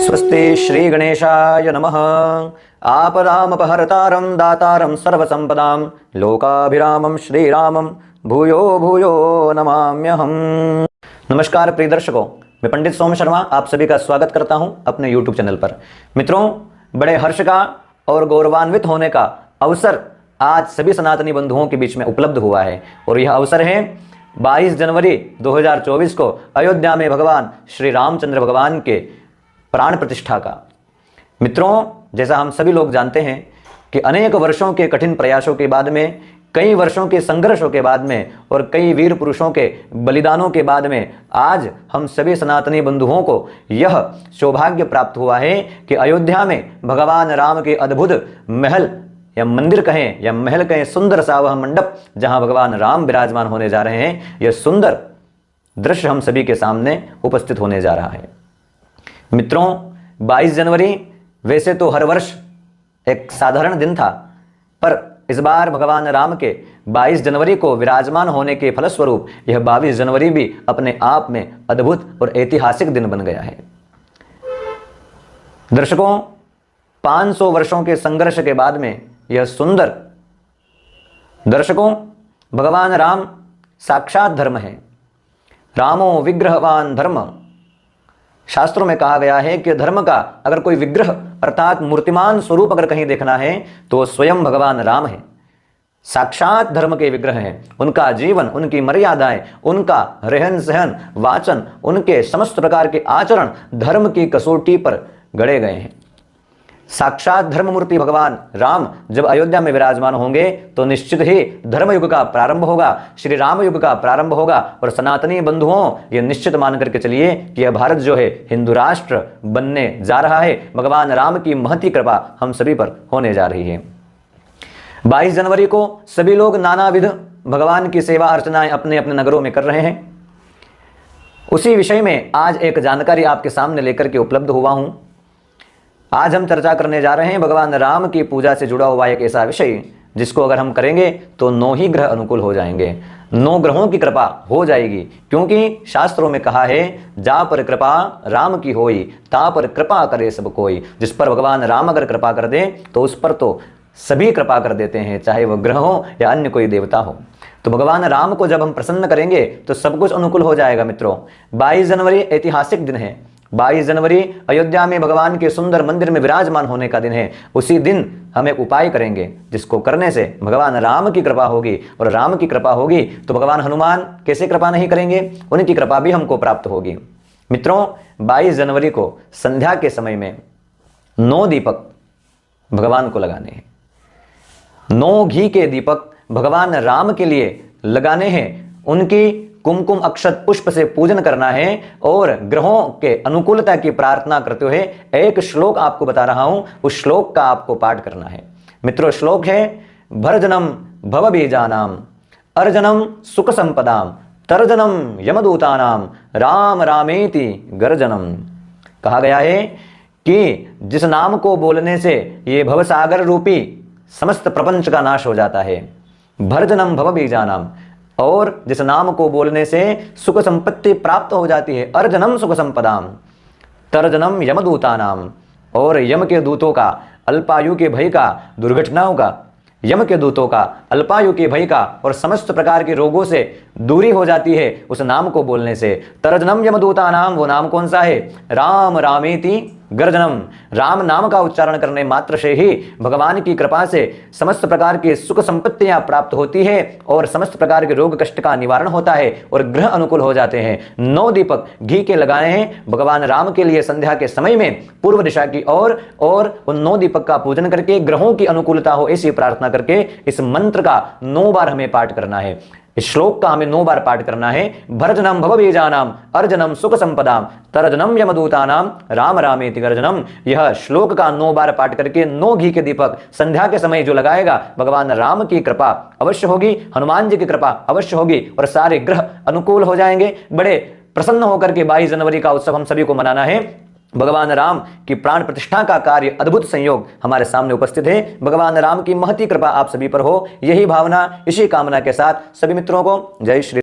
स्वस्ति श्री गणेशाय नमः। आपदामपहर्तारं दातारं सर्वसंपदां लोकाभिरामं श्रीरामं भूयो भूयो नमाम्यहम्। नमस्कार प्रिय दर्शकों, मैं पंडित सोम शर्मा आप सभी का स्वागत करता हूं अपने YouTube चैनल पर। मित्रों, बड़े हर्ष का और गौरवान्वित होने का अवसर आज सभी सनातनी बंधुओं के बीच में उपलब्ध हुआ है और यह अवसर है 22 जनवरी 2024 को अयोध्या में भगवान श्री रामचंद्र भगवान के प्राण प्रतिष्ठा का। मित्रों, जैसा हम सभी लोग जानते हैं कि अनेक वर्षों के कठिन प्रयासों के बाद में, कई वर्षों के संघर्षों के बाद में और कई वीर पुरुषों के बलिदानों के बाद में आज हम सभी सनातनी बंधुओं को यह सौभाग्य प्राप्त हुआ है कि अयोध्या में भगवान राम के अद्भुत महल या मंदिर कहें या महल कहें, सुंदर सा वह मंडप जहां भगवान राम विराजमान होने जा रहे हैं, यह सुंदर दृश्य हम सभी के सामने उपस्थित होने जा रहा है। मित्रों, 22 जनवरी वैसे तो हर वर्ष एक साधारण दिन था, पर इस बार भगवान राम के 22 जनवरी को विराजमान होने के फलस्वरूप यह 22 जनवरी भी अपने आप में अद्भुत और ऐतिहासिक दिन बन गया है। दर्शकों, 500 वर्षों के संघर्ष के बाद में यह सुंदर, दर्शकों, भगवान राम साक्षात धर्म है। रामो विग्रहवान धर्म। शास्त्रों में कहा गया है कि धर्म का अगर कोई विग्रह अर्थात मूर्तिमान स्वरूप अगर कहीं देखना है तो स्वयं भगवान राम है। साक्षात धर्म के विग्रह हैं। उनका जीवन, उनकी मर्यादाएं, उनका रहन सहन, वाचन, उनके समस्त प्रकार के आचरण धर्म की कसौटी पर गढ़े गए हैं। साक्षात धर्ममूर्ति भगवान राम जब अयोध्या में विराजमान होंगे तो निश्चित ही धर्मयुग का प्रारंभ होगा, श्री राम युग का प्रारंभ होगा। और सनातनी बंधुओं, ये निश्चित मान करके चलिए कि यह भारत जो है हिंदू राष्ट्र बनने जा रहा है। भगवान राम की महती कृपा हम सभी पर होने जा रही है। 22 जनवरी को सभी लोग नानाविध भगवान की सेवा अर्चनाएं अपने अपने नगरों में कर रहे हैं। उसी विषय में आज एक जानकारी आपके सामने लेकर के उपलब्ध हुआ हूं। आज हम चर्चा करने जा रहे हैं भगवान राम की पूजा से जुड़ा हुआ एक ऐसा विषय जिसको अगर हम करेंगे तो 9 ही ग्रह अनुकूल हो जाएंगे, 9 ग्रहों की कृपा हो जाएगी। क्योंकि शास्त्रों में कहा है, जा पर कृपा राम की होई, ता पर कृपा करे सब कोई। जिस पर भगवान राम अगर कृपा कर दे तो उस पर तो सभी कृपा कर देते हैं, चाहे वह ग्रह हो या अन्य कोई देवता हो। तो भगवान राम को जब हम प्रसन्न करेंगे तो सब कुछ अनुकूल हो जाएगा। मित्रों, 22 जनवरी ऐतिहासिक दिन है। 22 जनवरी अयोध्या में भगवान के सुंदर मंदिर में विराजमान होने का दिन है। उसी दिन हम एक उपाय करेंगे जिसको करने से भगवान राम की कृपा होगी, और राम की कृपा होगी तो भगवान हनुमान कैसे कृपा नहीं करेंगे, उनकी कृपा भी हमको प्राप्त होगी। मित्रों, 22 जनवरी को संध्या के समय में 9 दीपक भगवान को लगाने हैं। 9 घी के दीपक भगवान राम के लिए लगाने हैं। उनकी कुमकुम अक्षत पुष्प से पूजन करना है और ग्रहों के अनुकूलता की प्रार्थना करते हुए एक श्लोक आपको बता रहा हूं, उस श्लोक का आपको पाठ करना है। मित्रों, श्लोक है, भरजनम भवबीजानाम अर्जनम सुख संपदाम तर्जनम यमदूतानाम राम रामेति गर्जनम। कहा गया है कि जिस नाम को बोलने से ये भवसागर रूपी समस्त प्रपंच का नाश हो जाता है, भरजनम भवबीजानाम, और जिस नाम को बोलने से सुख संपत्ति प्राप्त हो जाती है, अर्जनम सुख संपदाम तर्जनम यमदूतानाम, और यम के दूतों का, अल्पायु के भय का, दुर्घटनाओं का, यम के दूतों का, अल्पायु के भय का और समस्त प्रकार के रोगों से दूरी हो जाती है उस नाम को बोलने से। तर्जनम यमदूतानाम, वो नाम कौन सा है? राम रामेति गर्जनम। राम नाम का उच्चारण करने मात्र से ही भगवान की कृपा से समस्त प्रकार की सुख संपत्तियां प्राप्त होती है और समस्त प्रकार के रोग कष्ट का निवारण होता है और ग्रह अनुकूल हो जाते हैं। 9 दीपक घी के लगाए हैं भगवान राम के लिए संध्या के समय में पूर्व दिशा की ओर, और उन 9 दीपक का पूजन करके ग्रहों की अनुकूलता हो ऐसी प्रार्थना करके इस मंत्र का 9 बार हमें पाठ करना है। इस श्लोक का हमें 9 बार पाठ करना है। भरजनम भवबीजानाम अर्जनम सुख संपदाम तर्जनम यमदूतानाम राम रामेति गर्जनम। यह श्लोक का 9 बार पाठ करके 9 घी के दीपक संध्या के समय जो लगाएगा, भगवान राम की कृपा अवश्य होगी, हनुमान जी की कृपा अवश्य होगी और सारे ग्रह अनुकूल हो जाएंगे। बड़े प्रसन्न होकर के 22 जनवरी का उत्सव हम सभी को मनाना है। भगवान राम की प्राण प्रतिष्ठा का कार्य, अद्भुत संयोग हमारे सामने उपस्थित है। भगवान राम की महती कृपा आप सभी पर हो, यही भावना, इसी कामना के साथ सभी मित्रों को जय श्री